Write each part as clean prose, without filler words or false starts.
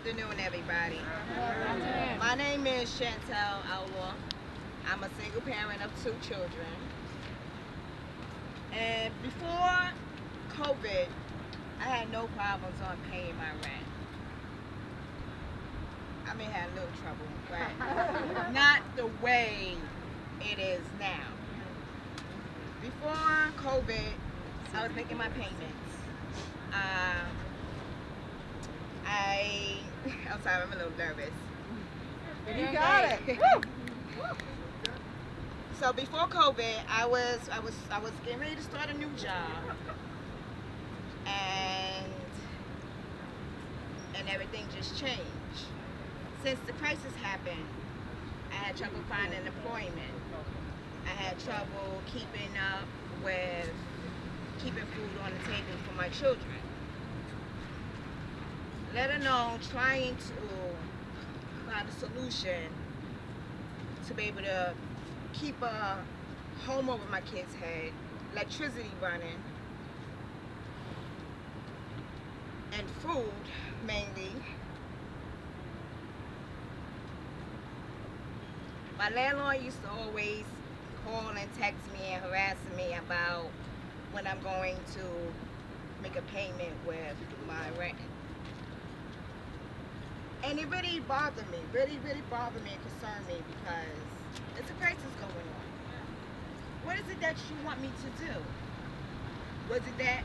afternoon, everybody. My name is Chantel, Outlaw. I'm a single parent of 2 children. And before COVID, I had no problems on paying my rent. I may have a little trouble, but not the way it is now. Before COVID, I was making my payments. I'm sorry, I'm a little nervous. You got it. So before COVID, I was getting ready to start a new job, and everything just changed. Since the crisis happened, I had trouble finding employment. I had trouble keeping up with keeping food on the table for my children. Let alone trying to find a solution to be able to keep a home over my kids' head, electricity running, and food mainly. My landlord used to always call and text me and harass me about when I'm going to make a payment with my rent. And it really bothered me, really bothered me and concerned me because there's a crisis going on. What is it that you want me to do? Was it that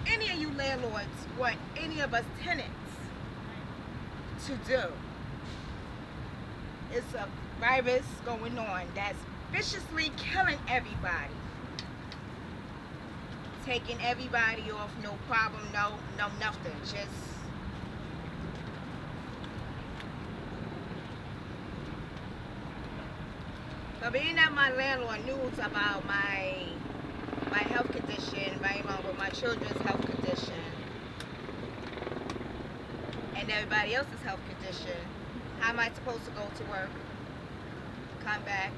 any of you landlords want any of us tenants to do? It's a virus going on that's viciously killing everybody. Taking everybody off, no problem, no nothing. But being that my landlord knew about my health condition, right along with my children's health condition, and everybody else's health condition, how am I supposed to go to work, come back,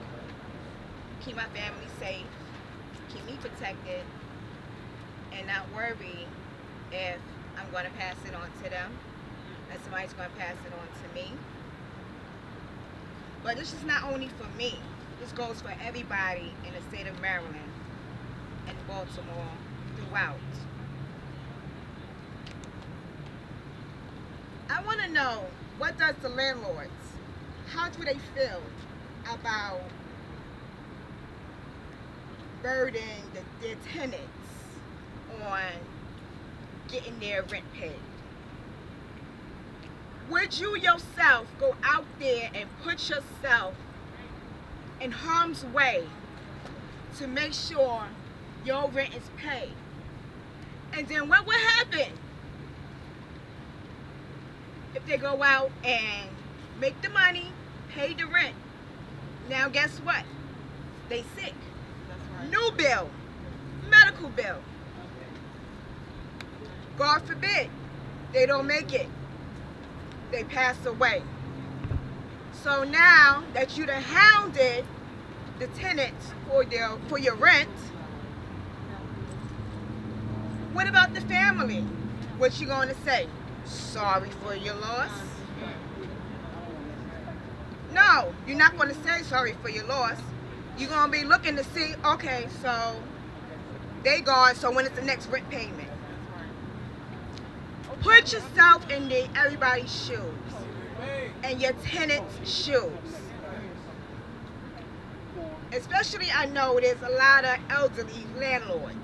keep my family safe, keep me protected, and not worry if I'm going to pass it on to them, and somebody's going to pass it on to me? But this is not only for me. This goes for everybody in the state of Maryland and Baltimore throughout. I want to know, what does the landlords, how do they feel about burdening their tenants on getting their rent paid? Would you yourself go out there and put yourself in harm's way to make sure your rent is paid? And then what would happen if they go out and make the money, pay the rent? Now guess what? They sick. That's right. New bill, medical bill. God forbid, they don't make it. They pass away. So now that you done hounded the tenants for your rent, what about the family? What you gonna say? Sorry for your loss? No, you're not gonna say sorry for your loss. You're gonna be looking to see, okay, so they gone, so when is the next rent payment? Put yourself in everybody's shoes and your tenants' shoes. Especially, I know there's a lot of elderly landlords.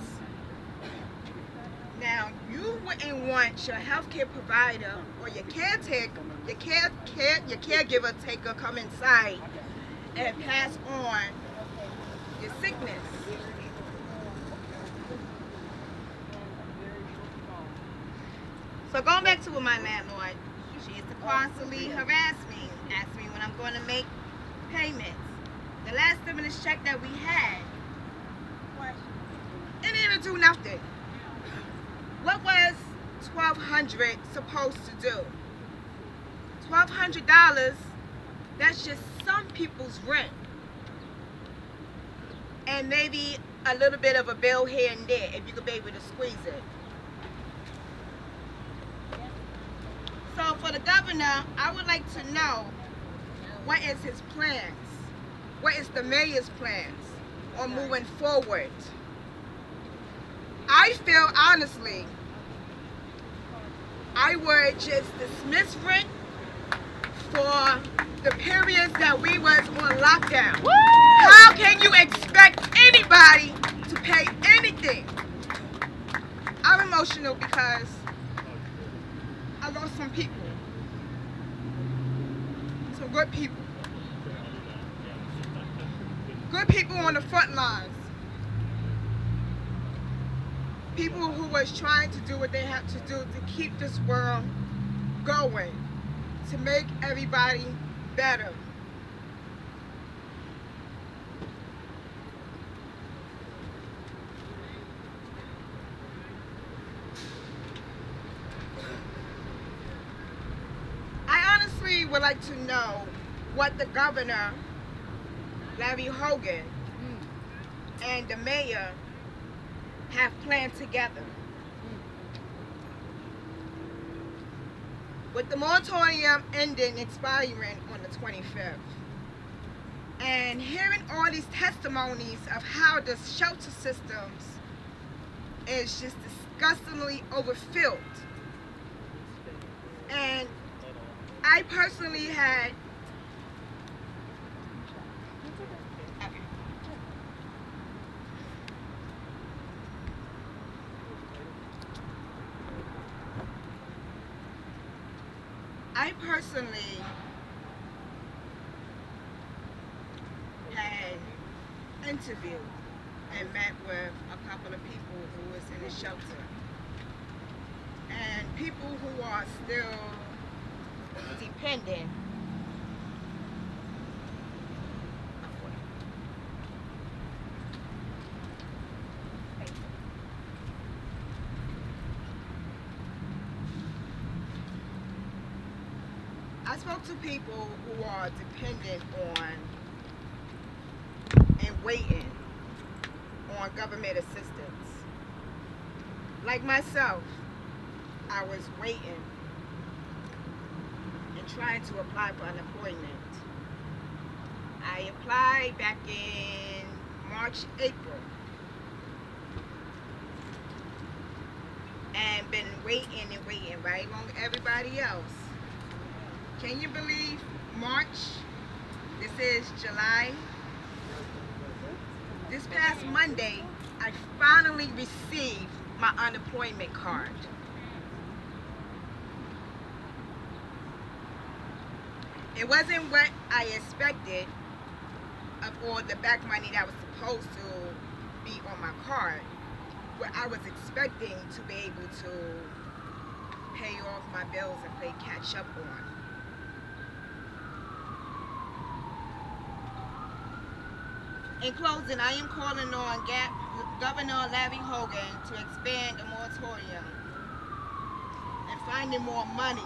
Now, you wouldn't want your healthcare provider or your caretaker, your caregiver taker come inside and pass on your sickness. So going back to my landlord, she used to constantly harass me, ask me when I'm going to make payments. The last stimulus check that we had, it didn't do nothing. What was $1,200 supposed to do? $1,200, that's just some people's rent. And maybe a little bit of a bill here and there if you could be able to squeeze it. So for the governor, I would like to know what is his plans? What is the mayor's plans on moving forward? I feel honestly, I would just dismiss rent for the periods that we was on lockdown. Woo! How can you expect anybody to pay anything? I'm emotional because I lost some people. Some good people. Good people on the front lines. People who was trying to do what they had to do to keep this world going, to make everybody better. I honestly would like to know what the governor, Larry Hogan, and the mayor have planned together. With the moratorium ending, expiring on the 25th, and hearing all these testimonies of how the shelter systems is just disgustingly overfilled. And I personally had interviewed and met with a couple of people who was in the shelter. And people who are still dependent. I spoke to people who are dependent on and waiting on government assistance. Like myself, I was waiting and trying to apply for unemployment. I applied back in March, April, and been waiting and waiting right along with everybody else. Can you believe March? This is July. This past Monday, I finally received my unemployment card. It wasn't what I expected of all the back money that was supposed to be on my card. What I was expecting to be able to pay off my bills and play catch up on. In closing, I am calling on Governor Larry Hogan to expand the moratorium and finding more money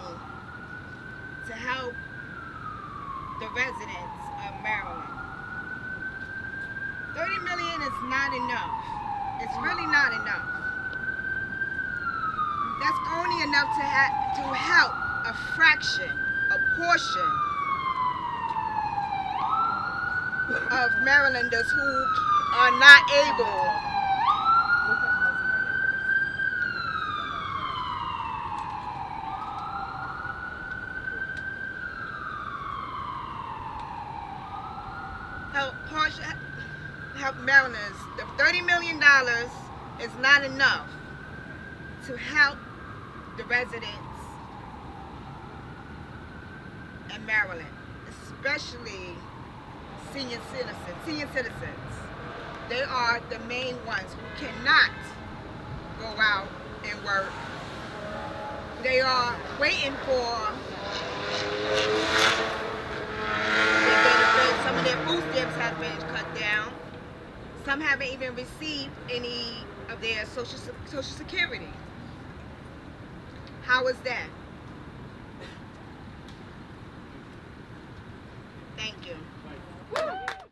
to help the residents of Maryland. $30 million is not enough. It's really not enough. That's only enough to help a fraction, a portion of Marylanders who are not able help Marylanders. The $30 million is not enough to help the residents in Maryland, especially senior citizens. They are the main ones who cannot go out and work. They are waiting for their benefits. Some of their food stamps have been cut down. Some haven't even received any of their Social Security. How is that?